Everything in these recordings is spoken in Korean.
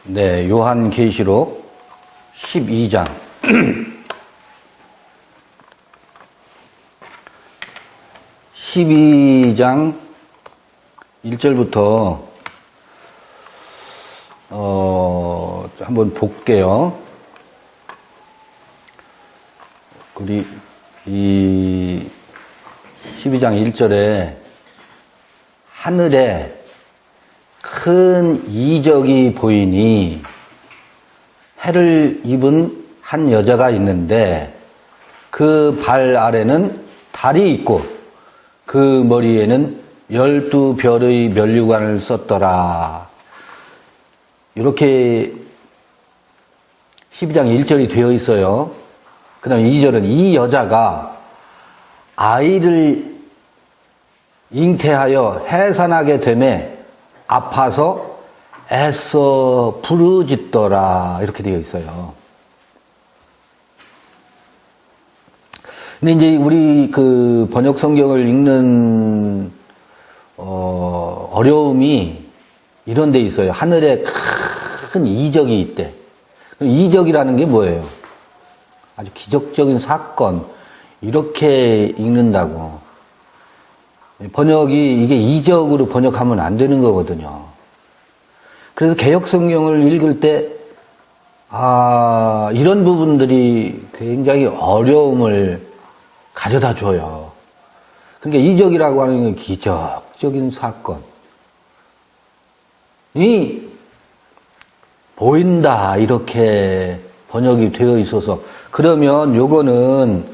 네, 요한계시록 12장. 12장 1절부터 한번 볼게요. 우리 이 12장 1절에 하늘에 큰 이적이 보이니 해를 입은 한 여자가 있는데 그 발 아래는 달이 있고 그 머리에는 12별의 면류관을 썼더라. 이렇게 12장 1절이 되어 있어요. 그 다음에 2절은 이 여자가 아이를 잉태하여 해산하게 되매 아파서 애써 부르짖더라. 이렇게 되어 있어요. 근데 이제 우리 그 번역 성경을 읽는 어려움이 이런 데 있어요. 하늘에 큰 이적이 있대. 이적이라는 게 뭐예요? 아주 기적적인 사건, 이렇게 읽는다고. 번역이 이게 이적으로 번역하면 안 되는 거거든요. 그래서 개역 성경을 읽을 때 이런 부분들이 굉장히 어려움을 가져다 줘요. 그러니까 이적이라고 하는 건 기적적인 사건이 보인다, 이렇게 번역이 되어 있어서. 그러면 요거는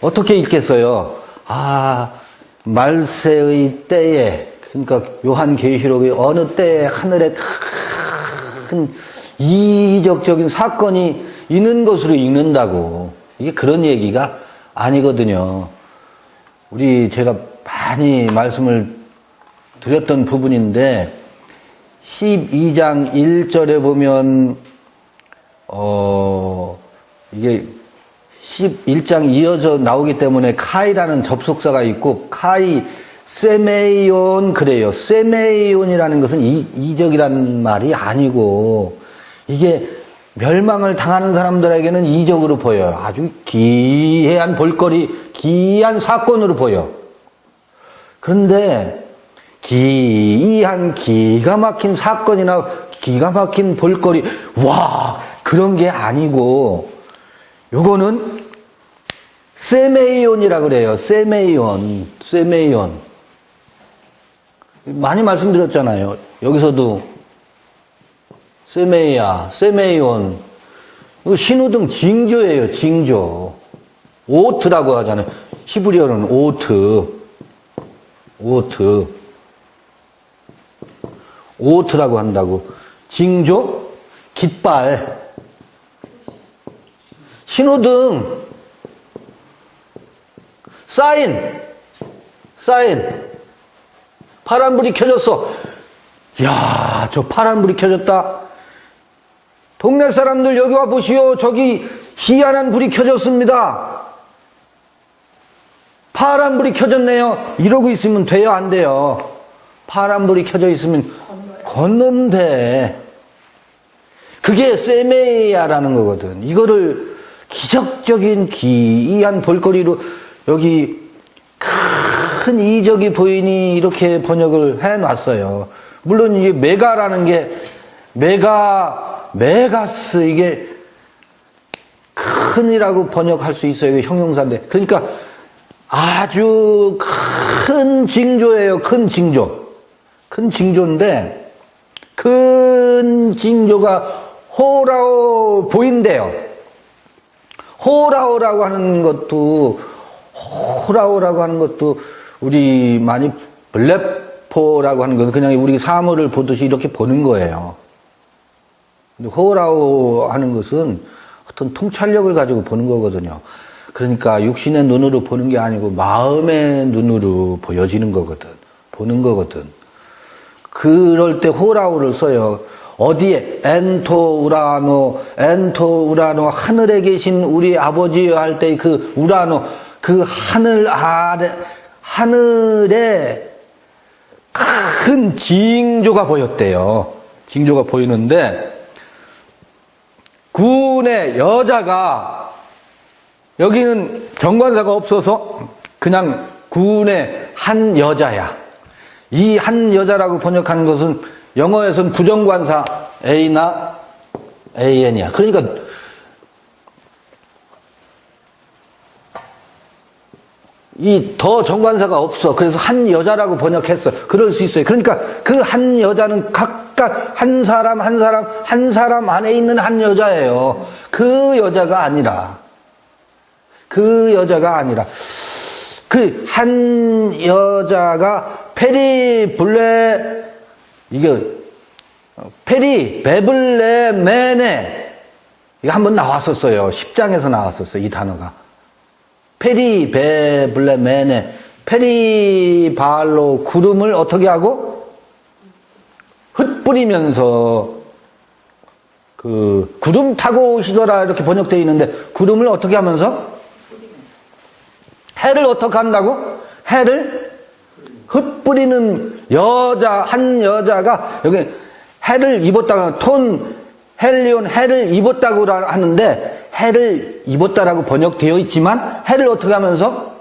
어떻게 읽겠어요? 말세의 때에, 그러니까 요한계시록의 어느 때에 하늘에 큰 이적적인 사건이 있는 것으로 읽는다고. 이게 그런 얘기가 아니거든요. 제가 많이 말씀을 드렸던 부분인데 12장 1절에 보면 이게 11장 이어져 나오기 때문에 카이라는 접속사가 있고 카이 세메이온 그래요. 세메이온이라는 것은 이적이라는 말이 아니고 이게 멸망을 당하는 사람들에게는 이적으로 보여요. 아주 기이한 볼거리, 기이한 사건으로 보여. 그런데 기이한 기가 막힌 사건이나 기가 막힌 볼거리, 와, 그런 게 아니고 요거는 세메이온이라 그래요. 세메이온. 많이 말씀드렸잖아요. 여기서도 세메이온. 이거 신호등 징조예요, 징조. 오트라고 하잖아요. 히브리어는 오트라고 한다고. 징조, 깃발, 신호등, 사인. 파란불이 켜졌어. 야, 저 파란불이 켜졌다. 동네 사람들 여기 와 보시오. 저기 희한한 불이 켜졌습니다. 파란불이 켜졌네요. 이러고 있으면 돼요, 안 돼요? 파란불이 켜져 있으면 건너면 돼. 그게 세메야라는 거거든. 이거를 기적적인 기이한 볼거리로 여기 큰 이적이 보이니 이렇게 번역을 해놨어요. 물론 이게 메가라는 게 메가스, 이게 큰이라고 번역할 수 있어요. 이게 형용사인데. 그러니까 아주 큰 징조예요. 큰 징조인데 큰 징조가 호라오 보인대요. 호라오라고 하는 것도 우리 많이 블레포라고 하는 것은 그냥 우리 사물을 보듯이 이렇게 보는 거예요. 근데 호라오 하는 것은 어떤 통찰력을 가지고 보는 거거든요. 그러니까 육신의 눈으로 보는 게 아니고 마음의 눈으로 보여지는 거거든. 보는 거거든. 그럴 때 호라오를 써요. 어디에? 엔토우라노, 하늘에 계신 우리 아버지여 할 때 그 우라노, 그 하늘 아래, 하늘에 큰 징조가 보였대요. 징조가 보이는데, 군의 여자가, 여기는 정관사가 없어서 그냥 군의 한 여자야. 이 한 여자라고 번역하는 것은 영어에서는 부정관사 A나 AN이야. 그러니까 이 더 정관사가 없어. 그래서 한 여자라고 번역했어. 그럴 수 있어요. 그러니까 그 한 여자는 각각 한 사람 안에 있는 한 여자예요. 그 여자가 아니라 그 한 여자가 페리 베블레메네, 이거 한번 나왔었어요. 10장에서 나왔었어요, 이 단어가. 페리 베블레메네, 페리발로 구름을 어떻게 하고? 흩뿌리면서, 구름 타고 오시더라, 이렇게 번역되어 있는데, 구름을 어떻게 하면서? 해를 어떻게 한다고? 해를 흩뿌리는 여자, 한 여자가, 여기 해를 입었다고, 헬리온, 해를 입었다고 하는데, 해를 입었다라고 번역되어 있지만, 해를 어떻게 하면서?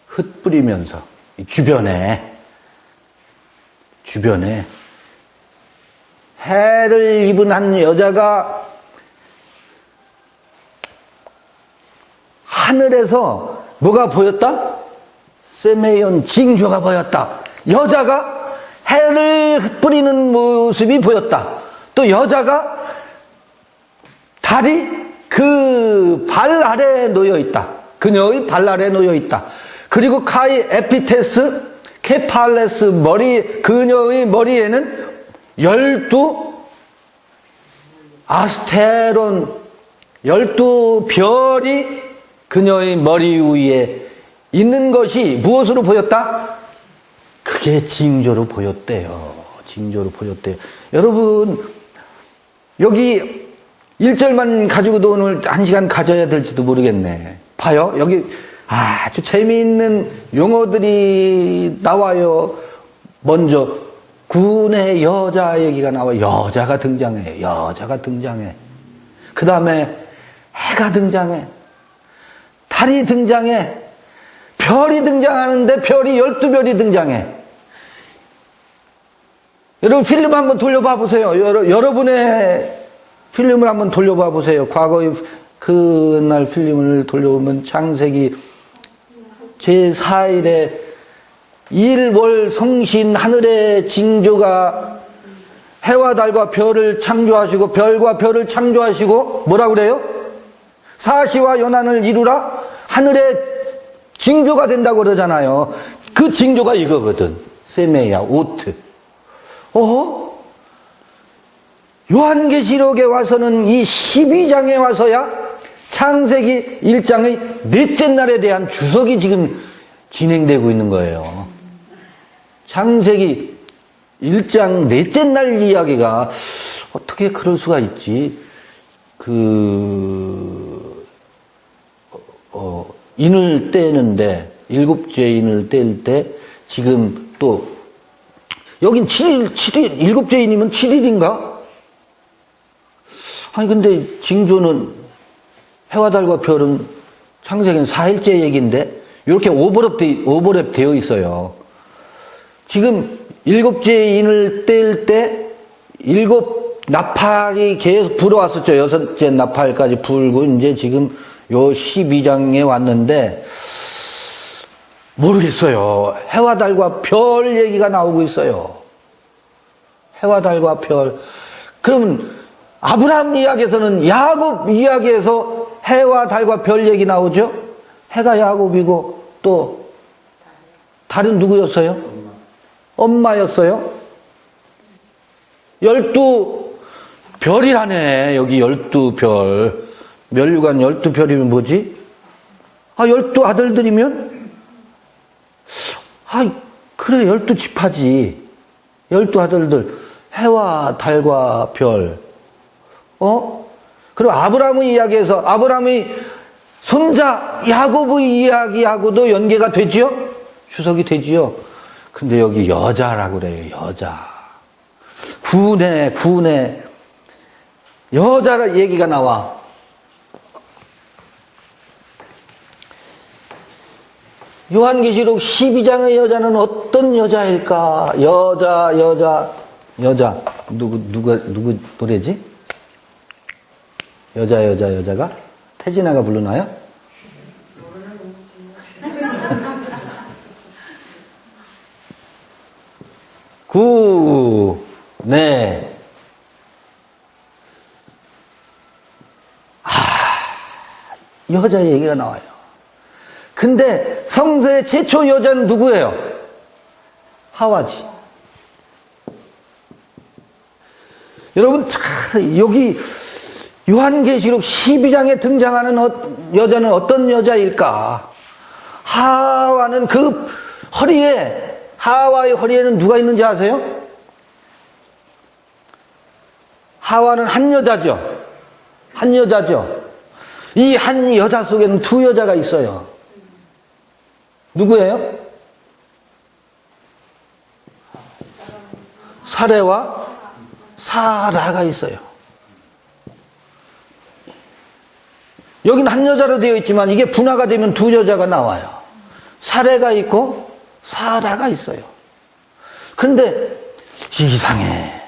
흩뿌리면서, 주변에, 해를 입은 한 여자가 하늘에서 뭐가 보였다? 세메이온 징조가 보였다. 여자가 해를 흩뿌리는 모습이 보였다. 또 여자가 달이 그 발 아래에 놓여 있다. 그녀의 발 아래에 놓여 있다. 그리고 카이 에피테스 케팔레스 그녀의 머리에는 12 아스테론 12별이 그녀의 머리 위에 있는 것이 무엇으로 보였다? 그게 징조로 보였대요. 여러분, 여기 1절만 가지고도 오늘 1시간 가져야 될지도 모르겠네. 봐요. 여기 아주 재미있는 용어들이 나와요. 먼저 군의 여자 얘기가 나와요. 여자가 등장해. 그 다음에 해가 등장해. 달이 등장해. 별이 등장하는데 별이 12별이 등장해. 여러분 필름 한번 돌려봐 보세요. 여러분의 필름을 한번 돌려봐 보세요. 과거의 그날 필름을 돌려보면 창세기 제4일에 일월 성신 하늘의 징조가 해와 달과 별을 창조하시고 별과 별을 창조하시고 뭐라고 그래요? 사시와 연한을 이루라 하늘의 징조가 된다고 그러잖아요. 그 징조가 이거거든. 세메야 오트. 요한계시록에 와서는 이 12장에 와서야 창세기 1장의 넷째 날에 대한 주석이 지금 진행되고 있는 거예요. 창세기 1장 넷째 날 이야기가 어떻게 그럴 수가 있지? 인을 떼는데, 7째 인을 뗄 때, 지금 또, 여긴 7일, 7째 인이면 7일인가? 아니, 근데 징조는 해와 달과 별은 창세기는 4일째 얘기인데, 이렇게 오버랩 되어 있어요. 지금 7째 인을 뗄 때, 7 나팔이 계속 불어왔었죠. 6째 나팔까지 불고, 이제 지금 요 12장에 왔는데, 모르겠어요. 해와 달과 별 얘기가 나오고 있어요. 해와 달과 별. 그러면 아브라함 이야기에서는 야곱 이야기에서 해와 달과 별 얘기 나오죠? 해가 야곱이고 또 달은 누구였어요? 엄마였어요? 12별이라네. 여기 12별. 면류관 12별이면 뭐지? 12아들들이면? 그래, 12지파지. 12아들들. 해와 달과 별. 그리고 아브라함의 이야기에서 아브라함의 손자 야곱의 이야기하고도 연계가 되지요? 추석이 되지요? 근데 여기 여자라고 그래요, 여자. 구내 여자 얘기가 나와. 요한계시록 12장의 여자는 어떤 여자일까? 여자. 누구 노래지? 여자가? 태진아가 부르나요? 여자 얘기가 나와요. 근데 성서의 최초 여자는 누구예요? 하와지. 여러분, 여기 요한계시록 12장에 등장하는 여자는 어떤 여자일까? 하와는 하와의 허리에는 누가 있는지 아세요? 하와는 한 여자죠. 이 한 여자 속에는 두 여자가 있어요. 누구예요? 사레와 사라가 있어요. 여기는 한 여자로 되어 있지만 이게 분화가 되면 두 여자가 나와요. 사레가 있고 사라가 있어요. 그런데 이상해.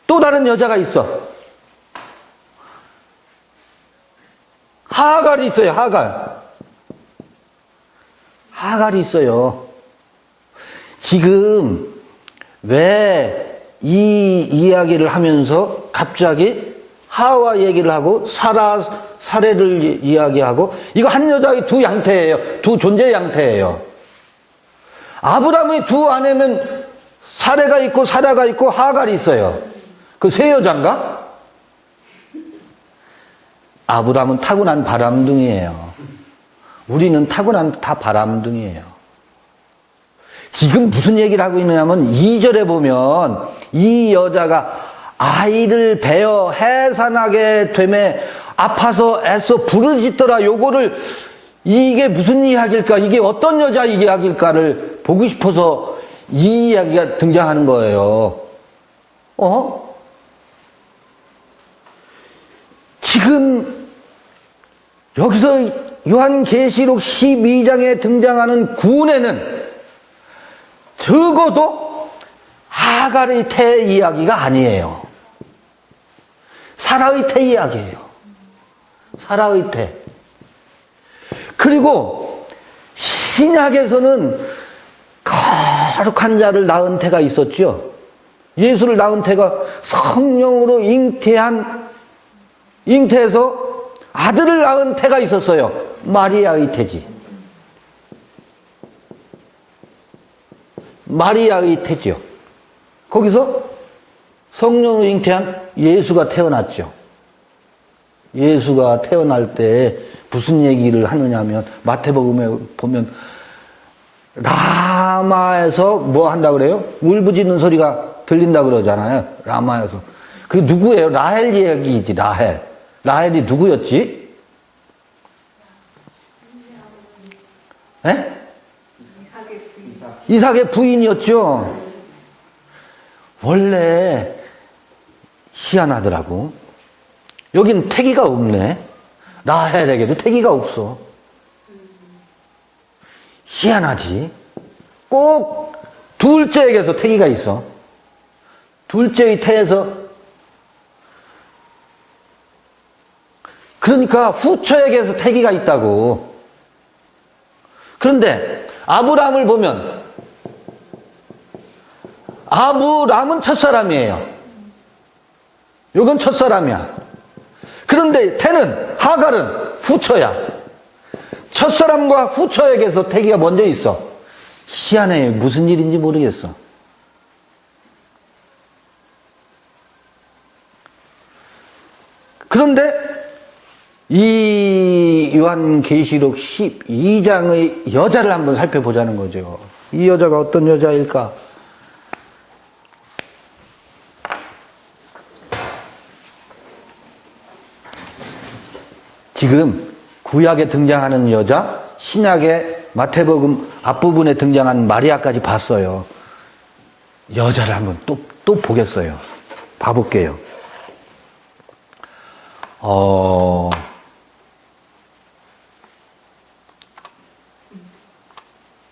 또 다른 여자가 있어. 하갈이 있어요. 하갈이 있어요. 지금 왜 이 이야기를 하면서 갑자기 하와 얘기를 하고 사례를 이야기하고, 이거 한 여자의 두 양태예요. 두 존재 양태예요. 아브라함의 두 아내면 사례가 있고 사라가 있고 하갈이 있어요. 그 세 여자인가? 아브라함은 타고난 바람둥이에요. 우리는 타고난 다 바람둥이에요. 지금 무슨 얘기를 하고 있느냐면 2절에 보면 이 여자가 아이를 베어 해산하게 되매 아파서 애써 부르짖더라. 요거를 이게 무슨 이야기일까? 이게 어떤 여자 이야기일까를 보고 싶어서 이 이야기가 등장하는 거예요. 지금 여기서 요한계시록 12장에 등장하는 구내는 적어도 하갈의 태 이야기가 아니에요. 사라의 태 이야기예요. 사라의 태. 그리고 신약에서는 거룩한 자를 낳은 태가 있었죠. 예수를 낳은 태가 성령으로 잉태해서 아들을 낳은 태가 있었어요. 마리아의 태지. 마리아의 태지요. 거기서 성령으로 잉태한 예수가 태어났죠. 예수가 태어날 때 무슨 얘기를 하느냐 하면 마태복음에 보면 라마에서 뭐 한다 그래요? 울부짖는 소리가 들린다 그러잖아요. 라마에서. 그게 누구예요? 라헬 이야기이지. 라헬이 누구였지? 이삭의 부인이었죠. 원래 희한하더라고. 여긴 태기가 없네. 라헬에게도 태기가 없어. 희한하지. 꼭 둘째에게서 태기가 있어. 둘째의 태에서. 그러니까 후처에게서 태기가 있다고. 그런데 아브라함을 보면 아브라함은 첫사람이에요. 이건 첫사람이야. 그런데 태는, 하갈은 후처야. 첫사람과 후처에게서 태기가 먼저 있어. 희한해. 무슨 일인지 모르겠어. 그런데 이 요한계시록 12장의 여자를 한번 살펴보자는 거죠. 이 여자가 어떤 여자일까? 지금 구약에 등장하는 여자, 신약의 마태복음 앞부분에 등장한 마리아까지 봤어요. 여자를 한번 또 보겠어요. 봐볼게요.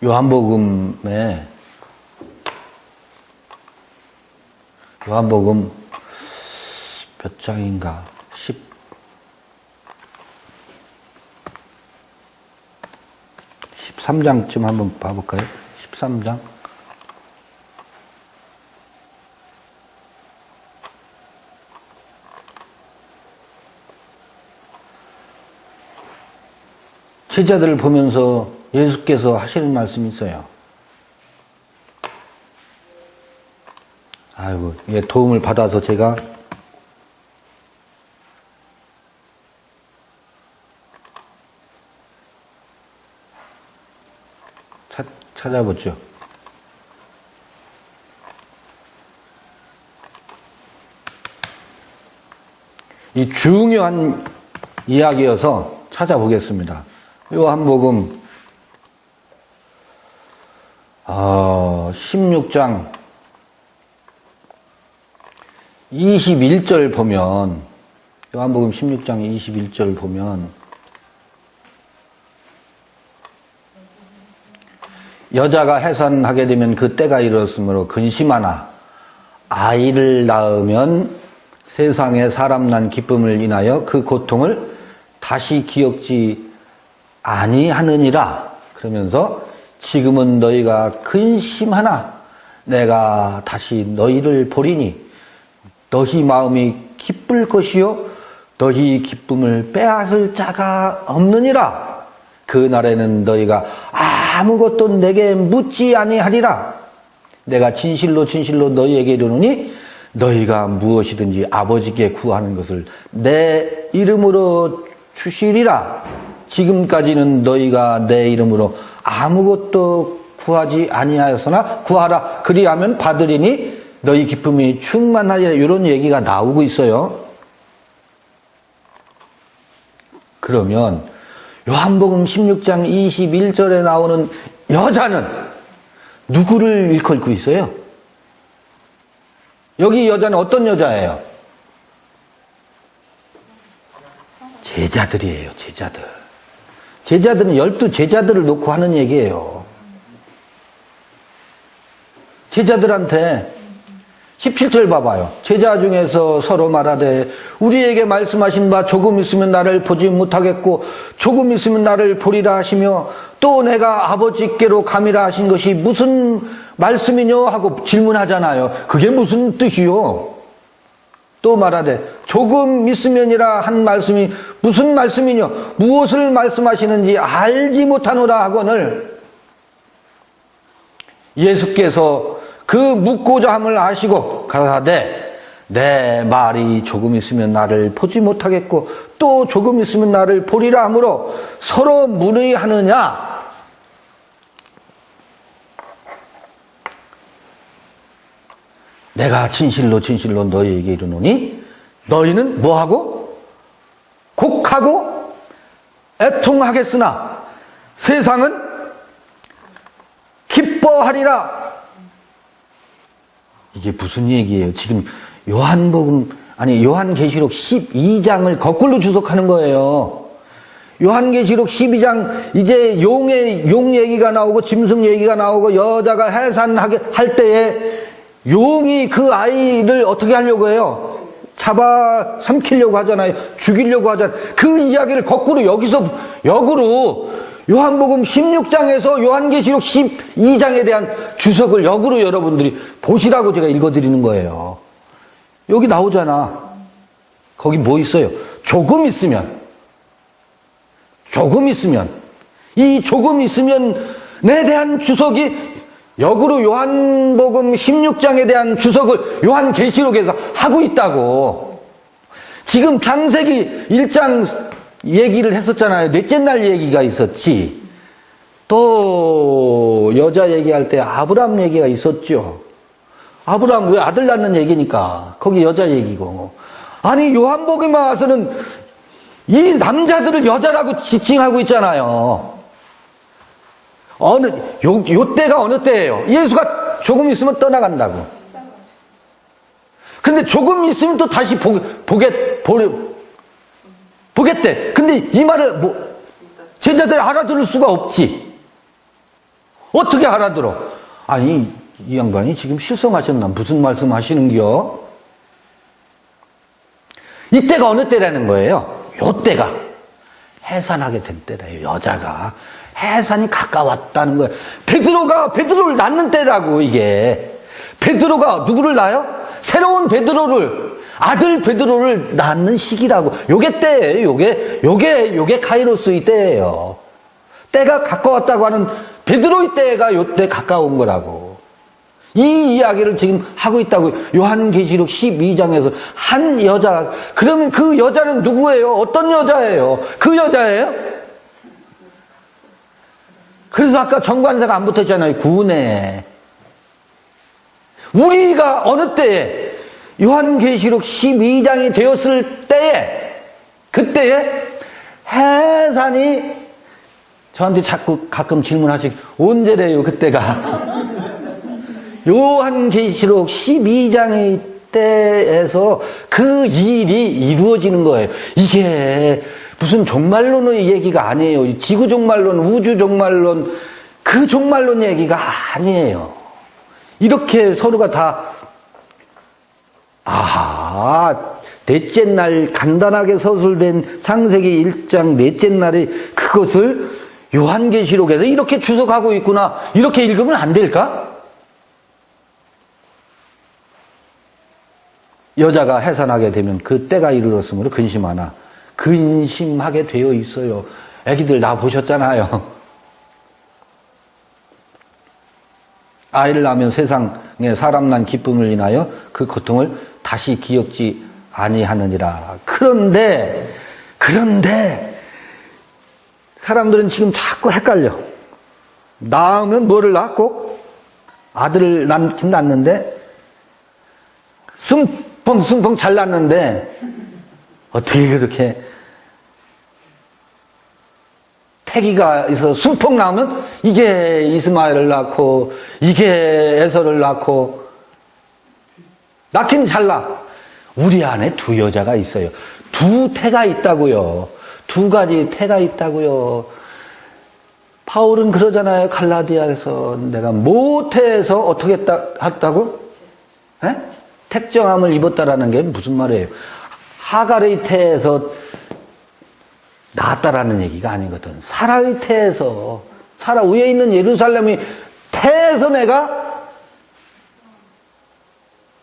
요한복음 몇 장인가? 13장쯤 한번 봐볼까요? 13장. 제자들을 보면서 예수께서 하시는 말씀이 있어요. 아이고, 예, 도움을 받아서 제가 찾아보죠. 이 중요한 이야기여서 찾아보겠습니다. 요한복음 16장 21절 보면, 요한복음 16장 21절 보면 여자가 해산하게 되면 그 때가 이르렀으므로 근심하나 아이를 낳으면 세상에 사람 난 기쁨을 인하여 그 고통을 다시 기억지 아니하느니라. 그러면서 지금은 너희가 근심하나 내가 다시 너희를 보리니 너희 마음이 기쁠 것이요 너희 기쁨을 빼앗을 자가 없느니라. 그 날에는 너희가 아무것도 내게 묻지 아니하리라. 내가 진실로 진실로 너희에게 이르노니 너희가 무엇이든지 아버지께 구하는 것을 내 이름으로 주시리라. 지금까지는 너희가 내 이름으로 아무것도 구하지 아니하였으나 구하라. 그리하면 받으리니 너희 기쁨이 충만하리라. 이런 얘기가 나오고 있어요. 그러면 요한복음 16장 21절에 나오는 여자는 누구를 일컬고 있어요? 여기 여자는 어떤 여자예요? 제자들이에요. 제자들. 제자들은 12제자들을 놓고 하는 얘기예요. 제자들한테 17절 봐봐요. 제자 중에서 서로 말하되 우리에게 말씀하신 바 조금 있으면 나를 보지 못하겠고 조금 있으면 나를 보리라 하시며 또 내가 아버지께로 감이라 하신 것이 무슨 말씀이뇨 하고 질문하잖아요. 그게 무슨 뜻이요? 또 말하되 조금 있으면이라 한 말씀이 무슨 말씀이뇨? 무엇을 말씀하시는지 알지 못하노라 하거늘 예수께서 그 묻고자 함을 아시고 가라사대 내 말이 조금 있으면 나를 보지 못하겠고 또 조금 있으면 나를 보리라 하므로 서로 문의하느냐? 내가 진실로 진실로 너희에게 이르노니 너희는 뭐하고? 곡하고 애통하겠으나 세상은 기뻐하리라. 이게 무슨 얘기예요? 지금 요한계시록 12장을 거꾸로 주석하는 거예요. 요한계시록 12장 이제 용 얘기가 나오고 짐승 얘기가 나오고 여자가 해산하게 할 때에 용이 그 아이를 어떻게 하려고 해요? 잡아 삼키려고 하잖아요. 죽이려고 하잖아요. 그 이야기를 거꾸로 여기서 역으로 요한복음 16장에서 요한계시록 12장에 대한 주석을 역으로 여러분들이 보시라고 제가 읽어드리는 거예요. 여기 나오잖아. 거기 뭐 있어요? 조금 있으면 이 조금 있으면에 대한 주석이 역으로 요한복음 16장에 대한 주석을 요한계시록에서 하고 있다고. 지금 창세기 1장 얘기를 했었잖아요. 넷째 날 얘기가 있었지. 또 여자 얘기할 때 아브라함 얘기가 있었죠. 아브라함 왜 아들 낳는 얘기니까 거기 여자 얘기고. 아니 요한복음에 와서는 이 남자들을 여자라고 지칭하고 있잖아요. 요 때가 어느 때예요? 예수가 조금 있으면 떠나간다고. 근데 조금 있으면 또 다시 보겠대. 근데 이 말을 제자들이 알아들을 수가 없지. 어떻게 알아들어? 아니, 이 양반이 지금 실성하셨나? 무슨 말씀 하시는겨? 이때가 어느 때라는 거예요? 요 때가. 해산하게 된 때래요. 여자가. 해산이 가까웠다는 거예요. 베드로를 낳는 때라고, 이게. 베드로가 누구를 낳아요? 새로운 아들 베드로를 낳는 시기라고. 요게 때예요. 요게 카이로스의 때예요. 때가 가까웠다고 하는 베드로의 때가 요 때 가까운 거라고. 이 이야기를 지금 하고 있다고. 요한계시록 12장에서 한 여자, 그러면 그 여자는 누구예요? 어떤 여자예요? 그 여자예요? 그래서 아까 정관사가 안 붙었잖아요. 구은에. 우리가 어느 때에 요한계시록 12장이 되었을 때에, 그때에 해산이 저한테 자꾸 가끔 질문하시고 언제래요 그때가? 요한계시록 12장의 때에서 그 일이 이루어지는 거예요. 이게 무슨 종말론의 얘기가 아니에요. 지구 종말론, 우주 종말론, 그 종말론 얘기가 아니에요. 이렇게 서로가 다 넷째 날 간단하게 서술된 창세기 1장 넷째 날에 그것을 요한계시록에서 이렇게 주석하고 있구나. 이렇게 읽으면 안 될까? 여자가 해산하게 되면 그 때가 이르렀으므로 근심하게 되어 있어요. 애기들 나 보셨잖아요. 아이를 낳으면 세상에 사람 난 기쁨을 인하여 그 고통을 다시 기억지 아니하느니라. 그런데 사람들은 지금 자꾸 헷갈려. 낳으면 뭐를 낳고 아들을 낳는데 숭펑숭펑 잘 낳는데 어떻게 그렇게 태기가 있어 숭펑 나오면 이게 이스마엘을 낳고 이게 에서를 낳고 낳긴 잘 낳아. 우리 안에 두 여자가 있어요. 두 태가 있다고요. 두 가지 태가 있다고요. 바울은 그러잖아요. 갈라디아에서 내가 모태에서 어떻게 했다고? 에? 택정함을 입었다라는 게 무슨 말이에요? 하갈의 태에서 낳았다라는 얘기가 아니거든. 사라의 태에서, 사라 위에 있는 예루살렘의 태에서 내가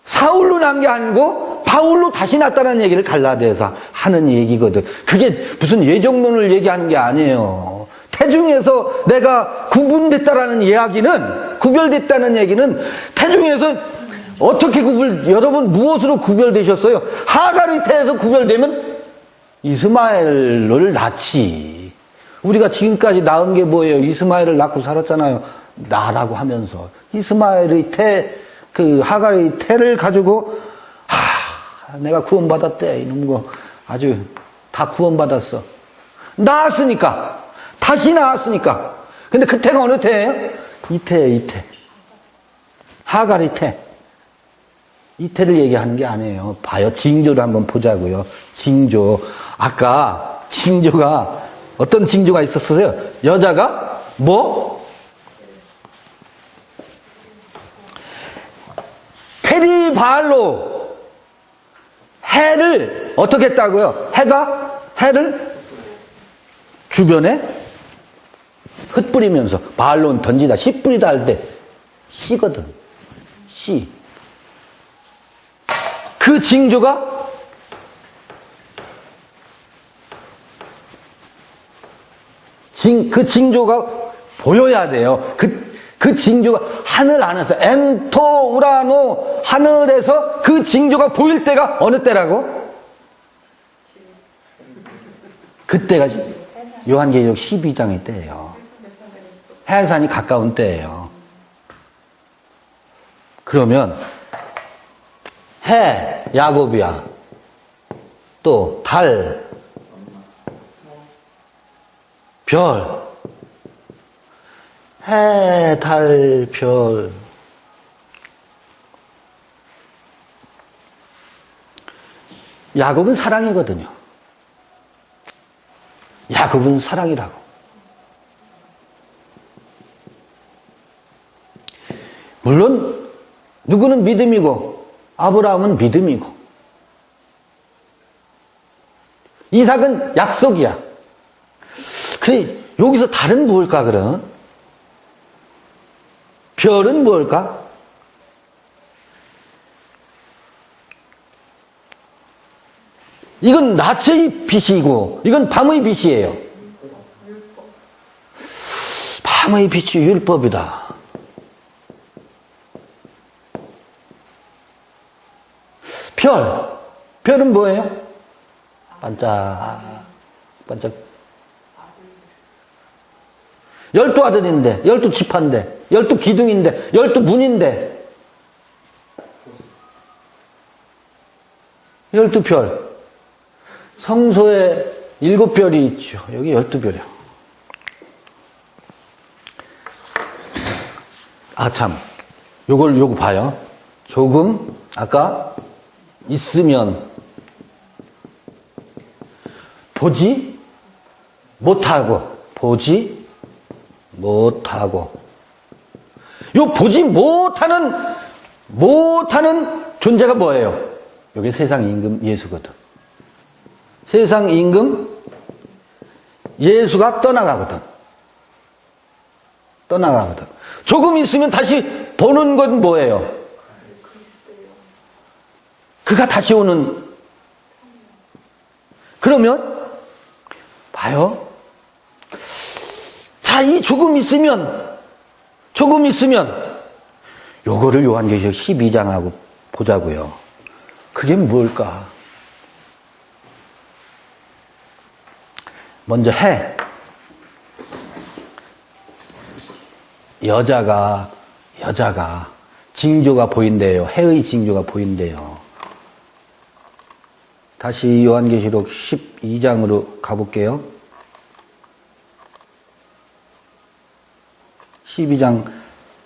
사울로 난 게 아니고 바울로 다시 낳았다는 얘기를 갈라디아에서 하는 얘기거든. 그게 무슨 예정론을 얘기하는 게 아니에요. 태중에서 내가 구분됐다라는 이야기는, 구별됐다는 얘기는 태중에서 어떻게 여러분 무엇으로 구별되셨어요? 하갈의 태에서 구별되면 이스마엘을 낳지. 우리가 지금까지 낳은 게 뭐예요? 이스마엘을 낳고 살았잖아요. 나라고 하면서. 이스마엘의 태, 하갈의 태를 가지고, 내가 구원받았대. 이런 거 아주 다 구원받았어. 낳았으니까. 다시 낳았으니까. 근데 그 태가 어느 태예요? 이 태. 하갈의 태. 이 태를 얘기하는 게 아니에요. 봐요. 징조를 한번 보자고요. 징조. 아까 징조가 어떤 징조가 있었어요? 여자가 페리발로 해를 어떻게 했다고요? 해를 주변에 흩뿌리면서 발론 던지다, 씨 뿌리다 할 때 씨거든. 씨. 그 징조가 그 징조가 보여야 돼요. 그 징조가 하늘 안에서 엔토 우라노 하늘에서 그 징조가 보일 때가 어느 때라고? 그때가 요한계시록 12장의 때예요. 해산이 가까운 때예요. 그러면 해, 야곱이야. 또 달, 별, 해, 달, 별. 야곱은 사랑이거든요. 야곱은 사랑이라고. 물론 누구는 믿음이고 아브라함은 믿음이고 이삭은 약속이야. 그래 여기서 달은 무엇일까 그럼? 별은 무엇일까? 이건 낮의 빛이고 이건 밤의 빛이에요. 밤의 빛이 율법이다. 별은 뭐예요? 반짝 반짝 12아들인데 12지파인데 12기둥인데 12문인데 12별 성소에 7별이 있죠. 여기 12별이요. 참 요거 봐요. 조금 아까 있으면 보지 못하고 요 보지 못하는 존재가 뭐예요? 여기 세상 임금 예수거든. 세상 임금 예수가 떠나가거든. 조금 있으면 다시 보는 건 뭐예요? 그가 다시 오는. 그러면 봐요. 자, 이 조금 있으면 요거를 요한계시록 12장하고 보자고요. 그게 뭘까? 먼저 해. 여자가 징조가 보인대요. 해의 징조가 보인대요. 다시 요한계시록 12장으로 가볼게요. 12장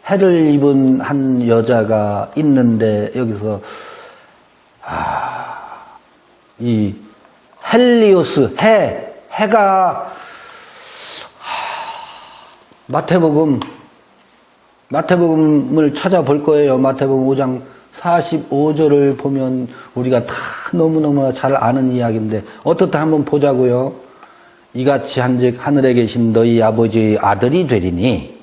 해를 입은 한 여자가 있는데 여기서 이 헬리오스 해가 마태복음을 찾아볼 거예요. 마태복음 5장 45절을 보면 우리가 다 너무너무 잘 아는 이야기인데 어떻다 한번 보자고요. 이같이 한즉 하늘에 계신 너희 아버지의 아들이 되리니,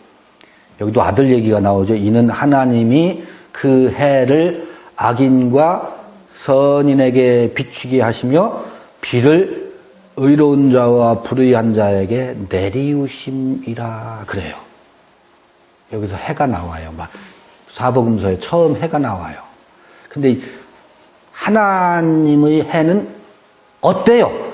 여기도 아들 얘기가 나오죠. 이는 하나님이 그 해를 악인과 선인에게 비추게 하시며 비를 의로운 자와 불의한 자에게 내리우심이라 그래요. 여기서 해가 나와요. 사복음서에 처음 해가 나와요. 근데 하나님의 해는 어때요?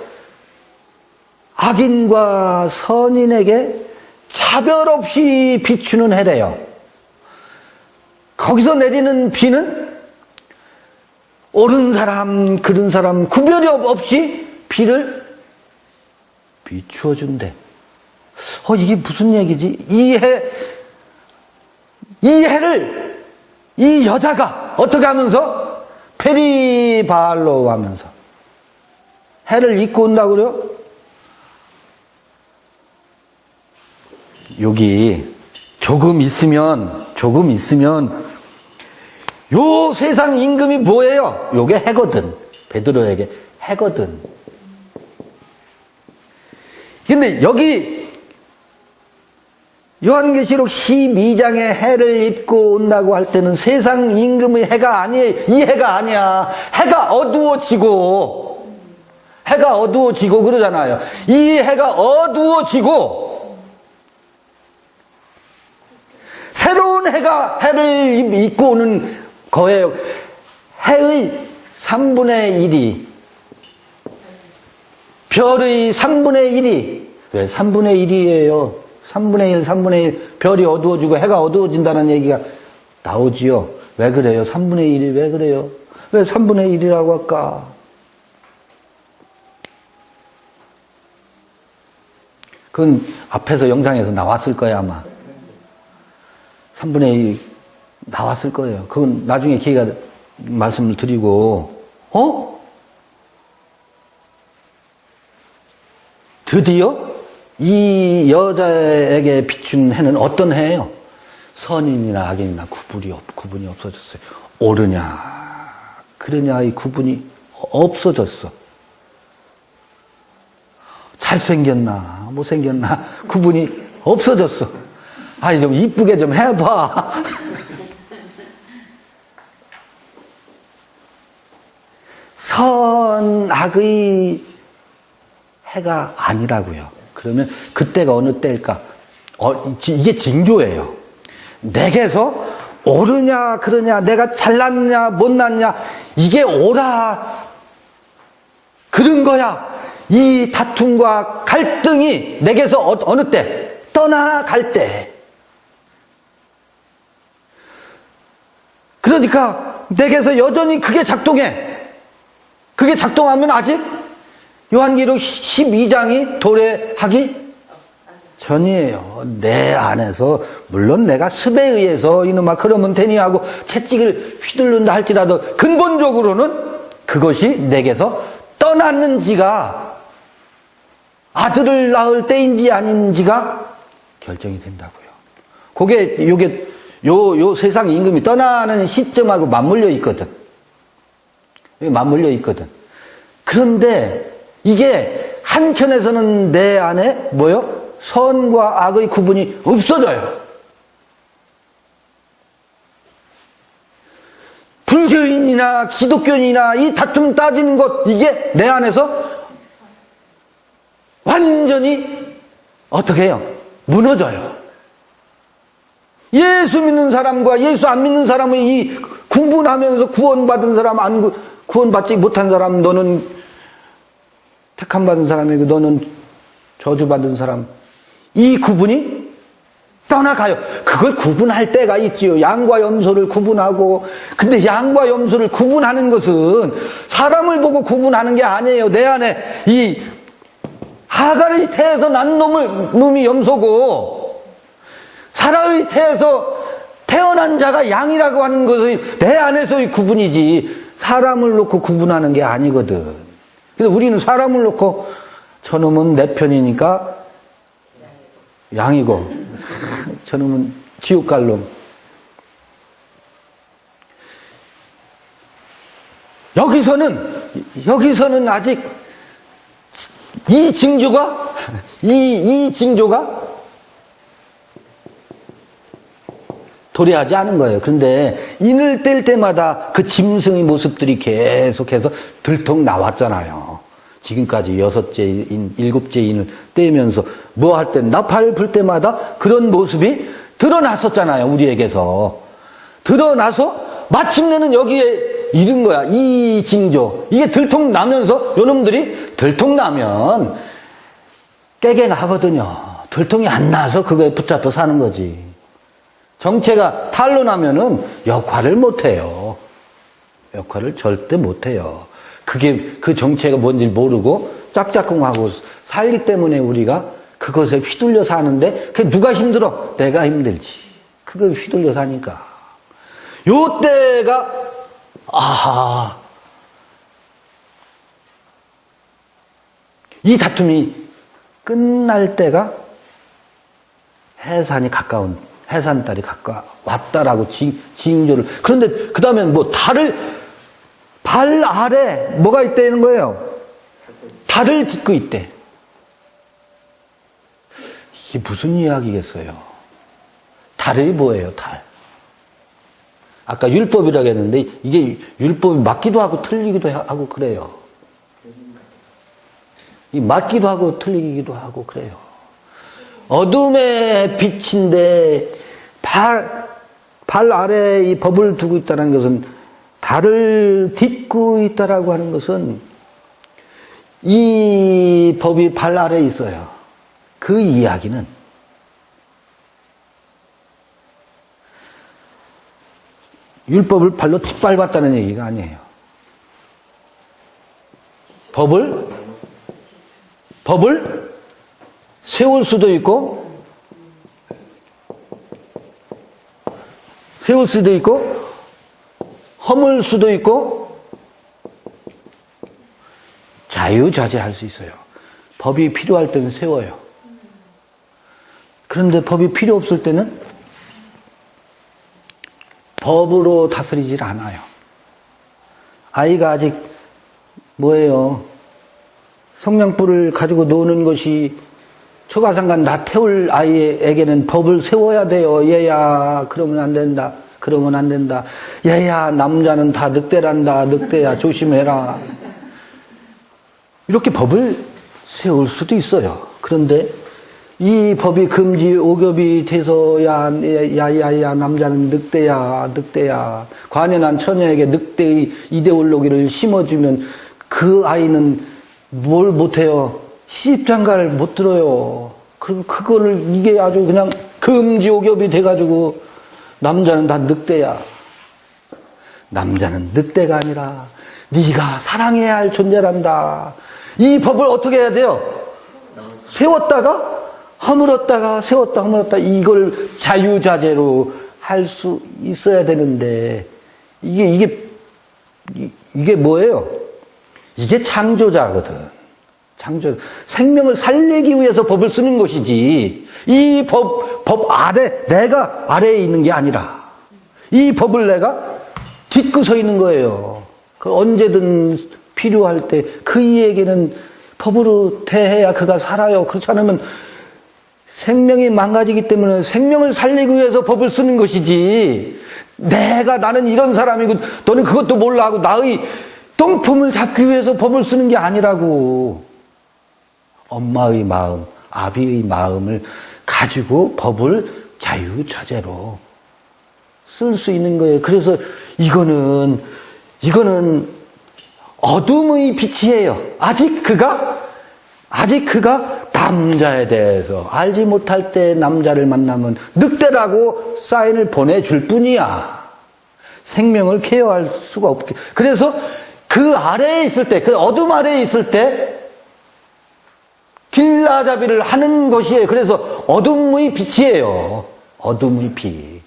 악인과 선인에게 차별 없이 비추는 해래요. 거기서 내리는 비는 옳은 사람, 그른 사람 구별이 없이 비를 비추어준대. 이게 무슨 얘기지? 이 해를 이 여자가 어떻게 하면서? 페리바알로 하면서 해를 입고 온다고요? 여기 조금 있으면 요 세상 임금이 뭐예요? 요게 해거든. 베드로에게 해거든. 근데 여기 요한계시록 12장에 해를 입고 온다고 할 때는 세상 임금의 해가 아니에요. 이 해가 아니야. 해가 어두워지고 그러잖아요. 이 해가 어두워지고 새로운 해를 입고 오는 거예요. 해의 3분의 1이, 별의 3분의 1이, 왜 3분의 1이에요? 3분의 1, 별이 어두워지고 해가 어두워진다는 얘기가 나오지요. 왜 그래요? 3분의 1이 왜 그래요? 왜 3분의 1이라고 할까? 그건 앞에서 영상에서 나왔을 거야, 아마. 3분의 1 나왔을 거예요. 그건 나중에 기회가 말씀을 드리고, 드디어 이 여자에게 비춘 해는 어떤 해예요? 선인이나 악인이나 구분이 없어졌어요. 옳으냐 그러냐 이 구분이 없어졌어. 잘생겼나 못생겼나 구분이 없어졌어. 아니 좀 이쁘게 좀 해봐. 선악의 해가 아니라고요. 그러면 그때가 어느 때일까? 이게 징조예요. 내게서 옳으냐 그러냐 내가 잘났냐 못났냐 이게 옳아 그런 거야. 이 다툼과 갈등이 내게서 어느 때? 떠나갈 때. 그러니까 내게서 여전히 그게 작동해. 그게 작동하면 아직 요한계시록 12장이 도래하기 전이에요. 내 안에서 물론 내가 습에 의해서 이놈아 그러면 되니 하고 채찍을 휘둘른다 할지라도 근본적으로는 그것이 내게서 떠났는지가 아들을 낳을 때인지 아닌지가 결정이 된다고요. 요게 요 세상 임금이 떠나는 시점하고 맞물려 있거든. 맞물려 있거든. 그런데 이게 한켠에서는 내 안에 뭐요? 선과 악의 구분이 없어져요. 불교인이나 기독교인이나 이 다툼 따지는 것 이게 내 안에서 완전히 어떻게 해요? 무너져요. 예수 믿는 사람과 예수 안 믿는 사람의 이 구분하면서 구원받은 사람, 구원받지 못한 사람, 너는 택함받은 사람이고 너는 저주받은 사람, 이 구분이 떠나가요. 그걸 구분할 때가 있지요. 양과 염소를 구분하고. 근데 양과 염소를 구분하는 것은 사람을 보고 구분하는 게 아니에요. 내 안에 이 하갈의 태에서 난 놈이 염소고 사라의 태에서 태어난 자가 양이라고 하는 것이 내 안에서의 구분이지 사람을 놓고 구분하는 게 아니거든. 그래서 우리는 사람을 놓고 저놈은 내 편이니까 양이고 저놈은 지옥 갈 놈. 여기서는 아직 이 징조가 이 징조가 도래하지 않은 거예요. 그런데 인을 뗄 때마다 그 짐승의 모습들이 계속해서 들통 나왔잖아요. 지금까지 6째 인, 7째 인을 떼면서 뭐 할 때 나팔 불 때마다 그런 모습이 드러났었잖아요. 우리에게서. 드러나서 마침내는 여기에 이른 거야. 이 징조. 이게 들통 나면서 요놈들이 들통 나면 깨갱 하거든요. 들통이 안 나서 그거에 붙잡혀 사는 거지. 정체가 탈로 나면은 역할을 못 해요. 역할을 절대 못 해요. 그 정체가 뭔지 모르고 짝짝꿍하고 살기 때문에 우리가 그것에 휘둘려 사는데 그게 누가 힘들어? 내가 힘들지. 그거 휘둘려 사니까. 요 때가 이 다툼이 끝날 때가 해산달이 왔다라고 징조를. 그런데 그 다음엔 뭐 발 아래 뭐가 있다는 거예요? 달을 딛고 있대. 이게 무슨 이야기겠어요? 달이 뭐예요, 달? 아까 율법이라고 했는데 이게 율법이 맞기도 하고 틀리기도 하고 그래요. 이 맞기도 하고 틀리기도 하고 그래요. 어둠의 빛인데 발 아래에 이 법을 두고 있다는 것은 달을 딛고 있다라고 하는 것은 이 법이 발 아래에 있어요. 그 이야기는 율법을 발로 짓밟았다는 얘기가 아니에요. 법을 세울 수도 있고 허물 수도 있고 자유자재할 수 있어요. 법이 필요할 때는 세워요. 그런데 법이 필요 없을 때는 법으로 다스리질 않아요. 아이가 아직 뭐예요? 성냥불을 가지고 노는 것이 초가상간 다 태울 아이에게는 법을 세워야 돼요. 얘야, 그러면 안 된다. 그러면 안 된다. 얘야, 남자는 다 늑대란다. 늑대야, 조심해라. 이렇게 법을 세울 수도 있어요. 그런데 이 법이 금지 오ገብ이 돼서야 야야야 남자는 늑대야 늑대야 관연한 처녀에게 늑대의 이데올로기를 심어주면 그 아이는 뭘 못해요? 시집장가를 못 들어요. 그리고 그거를 이게 아주 그냥 금지 오겹이 돼가지고 남자는 다 늑대야. 남자는 늑대가 아니라 네가 사랑해야 할 존재란다. 이 법을 어떻게 해야 돼요? 세웠다가 허물었다가 세웠다 허물었다 이걸 자유자재로 할 수 있어야 되는데 이게 뭐예요? 이게 창조자거든. 창조 생명을 살리기 위해서 법을 쓰는 것이지 이 법 아래 내가 아래에 있는 게 아니라 이 법을 내가 딛고 서 있는 거예요. 그 언제든 필요할 때 그이에게는 법으로 대해야 그가 살아요. 그렇지 않으면 생명이 망가지기 때문에 생명을 살리기 위해서 법을 쓰는 것이지 나는 이런 사람이고 너는 그것도 몰라 하고 나의 똥품을 잡기 위해서 법을 쓰는 게 아니라고. 엄마의 마음, 아비의 마음을 가지고 법을 자유자재로 쓸 수 있는 거예요. 그래서 이거는 어둠의 빛이에요. 아직 그가 남자에 대해서 알지 못할 때 남자를 만나면 늑대라고 사인을 보내줄 뿐이야. 생명을 케어할 수가 없게. 그래서 그 아래에 있을 때, 그 어둠 아래에 있을 때 길라잡이를 하는 것이에요. 그래서 어둠의 빛이에요. 어둠의 빛.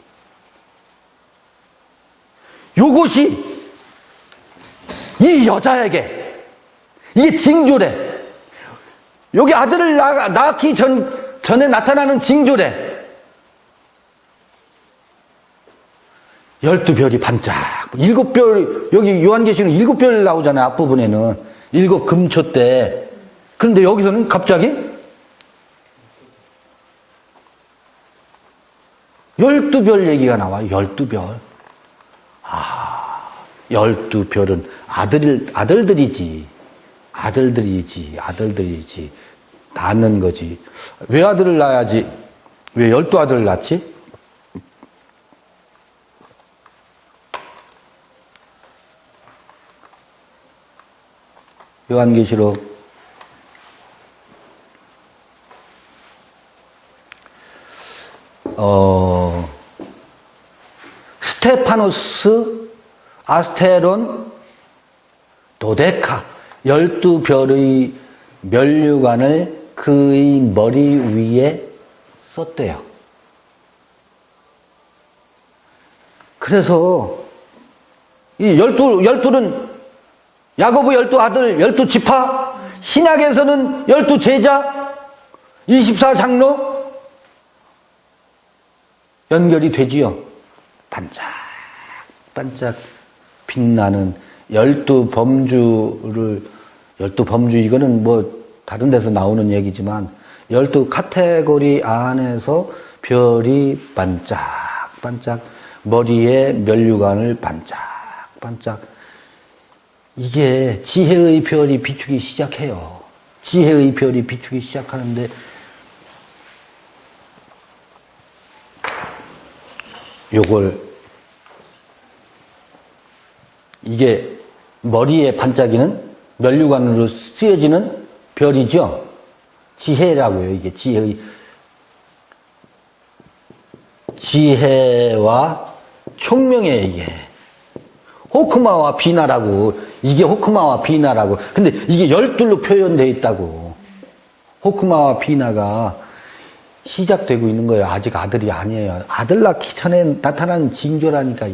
요것이 이 여자에게 이게 징조래. 여기 아들을 낳기 전에 나타나는 징조래. 12별이 반짝. 7별, 여기 요한계시록 7별 나오잖아요. 앞부분에는. 7 금초 때. 그런데 여기서는 갑자기 12별 얘기가 나와요. 12별. 12별은 아들들이지. 낳는 거지. 왜 아들을 낳아야지? 왜 12아들을 낳지? 요한계시록 스테파노스, 아스테론, 도데카 12별의 면류관을 그의 머리 위에 썼대요. 그래서 이 12는 야고보 12아들, 12지파, 신약에서는 12제자, 24장로 연결이 되지요. 반짝반짝 빛나는 12범주 이거는 뭐 다른 데서 나오는 얘기지만 12 카테고리 안에서 별이 반짝반짝 머리에 면류관을 반짝반짝 이게 지혜의 별이 비추기 시작해요. 지혜의 별이 비추기 시작하는데 이게 머리에 반짝이는 면류관으로 쓰여지는 별이죠. 지혜라고요. 이게 지혜와 총명의 이게 호크마와 비나라고. 이게 호크마와 비나라고. 근데 이게 12로 표현되어 있다고. 호크마와 비나가 시작되고 있는 거예요. 아직 아들이 아니에요. 아들 낳기 전에 나타나는 징조라니까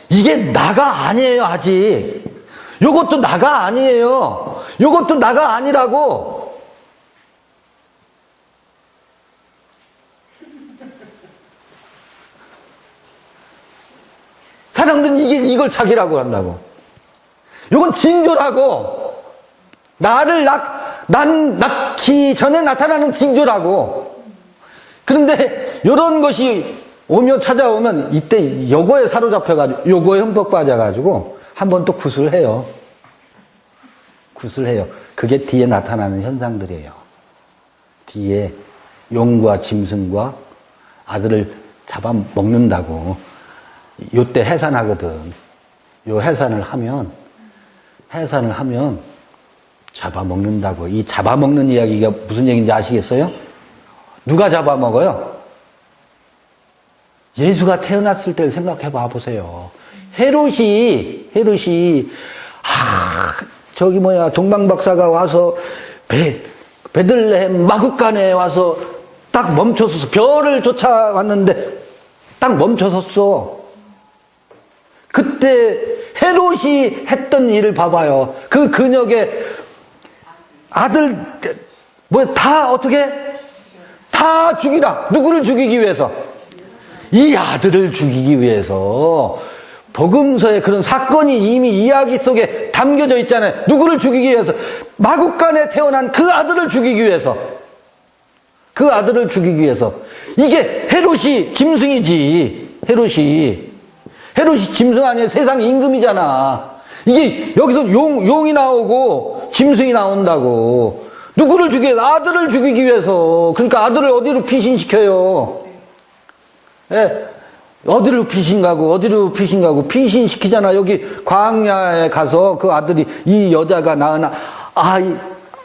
이게 나가 아니에요. 아직 요것도 나가 아니에요. 요것도 나가 아니라고. 사람들은 이걸 자기라고 한다고. 요건 징조라고. 난 낳기 전에 나타나는 징조라고. 그런데 요런 것이 오며 찾아오면 이때 요거에 사로잡혀가지고 요거에 흠뻑 빠져가지고 한번 또 구슬해요. 구슬해요. 그게 뒤에 나타나는 현상들이에요. 뒤에 용과 짐승과 아들을 잡아먹는다고. 요때 해산하거든. 요 해산을 하면 잡아먹는다고. 이 잡아먹는 이야기가 무슨 얘기인지 아시겠어요? 누가 잡아먹어요? 예수가 태어났을 때를 생각해 봐 보세요. 헤롯이 동방박사가 와서 베들레헴 마구간에 와서 딱 멈춰섰어. 별을 쫓아왔는데 딱 멈춰섰어. 그때 헤롯이 했던 일을 봐봐요. 그 근역에 아들 다 죽이라. 누구를 죽이기 위해서? 이 아들을 죽이기 위해서. 복음서에 그런 사건이 이미 이야기 속에 담겨져 있잖아요. 누구를 죽이기 위해서? 마구간에 태어난 그 아들을 죽이기 위해서. 그 아들을 죽이기 위해서. 이게 헤롯이 짐승이지. 헤롯이 짐승 아니에요. 세상 임금이잖아. 이게 여기서 용이 나오고 짐승이 나온다고. 누구를 죽이기 위해서? 아들을 죽이기 위해서. 그러니까 아들을 어디로 피신시켜요? 예. 어디로 피신가고 피신시키잖아. 여기 광야에 가서 그 아들이, 이 여자가 낳은 이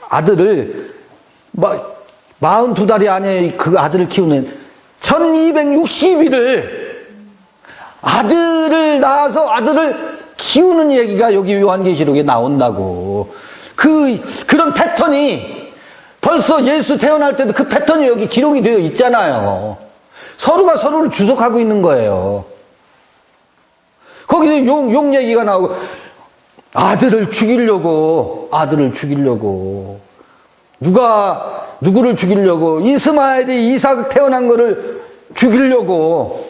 아들을 42달이 안에 그 아들을 키우는 1260일을 아들을 낳아서 아들을 키우는 얘기가 여기 요한계시록에 나온다고. 그런 패턴이 벌써 예수 태어날 때도 그 패턴이 여기 기록이 되어 있잖아요. 서로가 서로를 주석하고 있는 거예요. 거기서 용 얘기가 나오고, 아들을 죽이려고. 누구를 죽이려고? 이스마엘이 이삭 태어난 거를 죽이려고.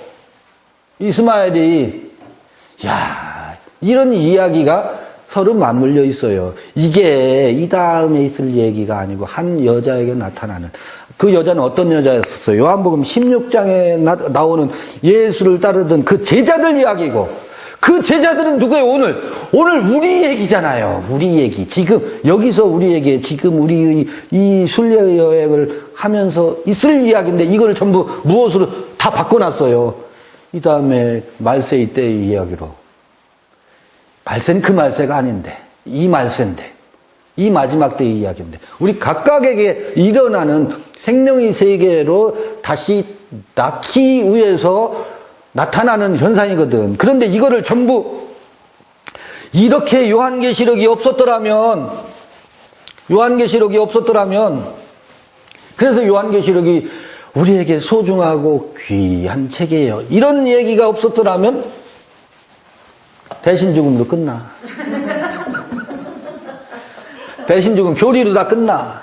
이스마엘이. 이런 이야기가 서로 맞물려 있어요. 이게 이 다음에 있을 얘기가 아니고 한 여자에게 나타나는. 그 여자는 어떤 여자였었어요? 요한복음 16장에 나오는 예수를 따르던 그 제자들 이야기고, 그 제자들은 누구예요? 오늘 우리 얘기잖아요. 우리 얘기. 지금 여기서 우리 얘기, 지금 우리 이 순례 여행을 하면서 있을 이야기인데 이거를 전부 무엇으로 다 바꿔놨어요? 이 다음에 말세 때의 이야기로. 말세는 그 말세가 아닌데, 이 말세인데, 이 마지막 때의 이야기인데, 우리 각각에게 일어나는 생명의 세계로 다시 낳기 위해서 나타나는 현상이거든. 그런데 이거를 전부 이렇게 요한계시록이 없었더라면, 그래서 요한계시록이 우리에게 소중하고 귀한 책이에요. 이런 얘기가 없었더라면 대신 죽음으로 끝나. 대신 죽음, 교리로 다 끝나.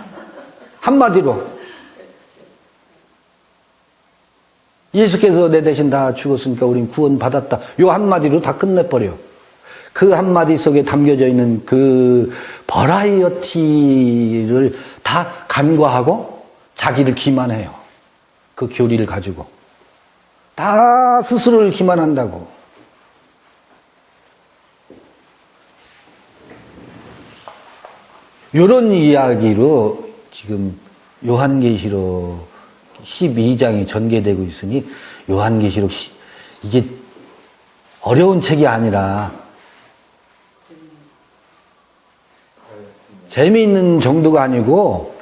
한마디로. 예수께서 내 대신 다 죽었으니까 우린 구원 받았다. 요 한마디로 다 끝내버려. 그 한마디 속에 담겨져 있는 그 버라이어티를 다 간과하고 자기를 기만해요. 그 교리를 가지고. 다 스스로를 기만한다고. 요런 이야기로 지금 요한계시록 12장이 전개되고 있으니 요한계시록 이게 어려운 책이 아니라 재미있는 정도가 아니고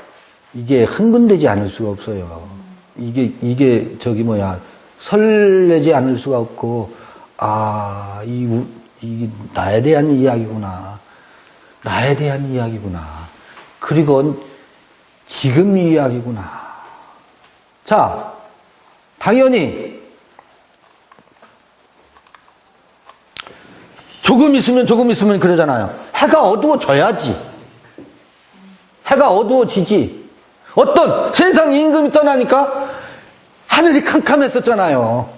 이게 흥분되지 않을 수가 없어요. 이게 설레지 않을 수가 없고, 이게 나에 대한 이야기구나. 그리고 지금 이야기구나. 자, 당연히 조금 있으면 그러잖아요. 해가 어두워져야지. 해가 어두워지지. 어떤 세상 임금이 떠나니까 하늘이 캄캄했었잖아요.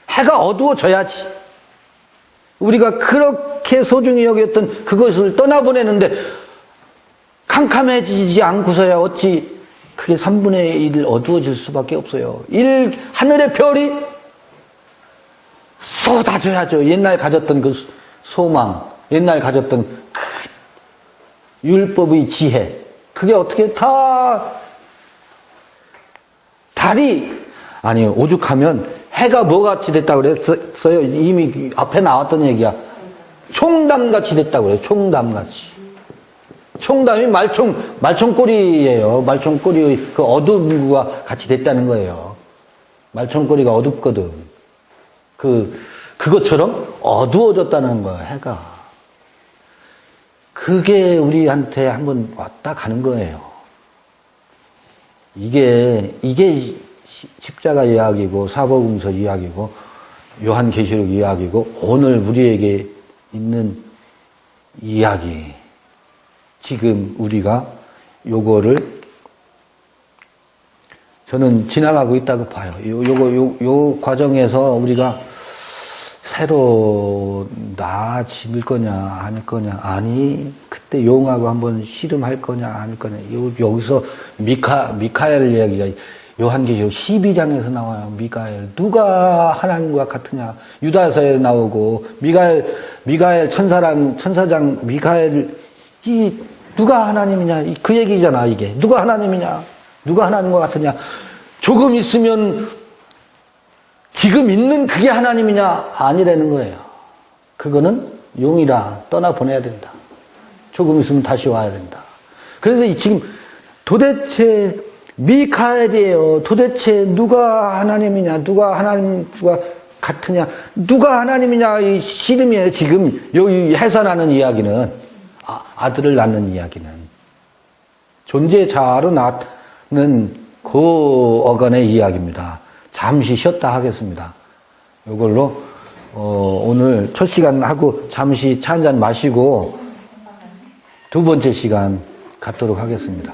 해가 어두워져야지. 우리가 그렇게 소중히 여겼던 그것을 떠나보내는데 캄캄해지지 않고서야 어찌 그게 3분의 1 어두워질 수밖에 없어요. 하늘의 별이 쏟아져야죠. 옛날 가졌던 그 소망, 옛날 가졌던 그 율법의 지혜, 그게 어떻게 달이 오죽하면 해가 뭐같이 됐다고 그랬어요? 이미 앞에 나왔던 얘기야. 총담같이 됐다고 그래요. 총담같이. 총담이 말총꼬리예요. 말총꼬리의 그 어둠과 같이 됐다는 거예요. 말총꼬리가 어둡거든. 그것처럼 어두워졌다는 거야, 해가. 그게 우리한테 한번 왔다 가는 거예요. 이게 십자가 이야기고, 사복음서 이야기고, 요한계시록 이야기고, 오늘 우리에게 있는 이야기. 지금 우리가 요거를 저는 지나가고 있다고 봐요. 요 과정에서 우리가 새로 나아질 거냐, 아닐 거냐, 아니, 그때 용하고 한번 씨름할 거냐, 아닐 거냐. 여기서 미카엘 이야기가 요한계시록 12장에서 나와요. 미카엘. 누가 하나님과 같으냐. 유다서에 나오고, 미카엘 천사장 미카엘, 누가 하나님이냐. 그 얘기잖아, 이게. 누가 하나님이냐. 누가 하나님과 같으냐. 조금 있으면 지금 있는 그게 하나님이냐. 아니라는 거예요. 그거는 용이라 떠나보내야 된다. 조금 있으면 다시 와야 된다. 그래서 지금 도대체 미카엘이에요. 도대체 누가 하나님이냐, 누가 하나님과 같으냐, 누가 하나님이냐, 이 씨름이에요. 지금 여기 해산하는 이야기는, 아들을 낳는 이야기는 존재 자아로 낳는 그 어간의 이야기입니다. 잠시 쉬었다 하겠습니다. 이걸로 오늘 첫 시간 하고 잠시 차 한잔 마시고 두 번째 시간 갖도록 하겠습니다.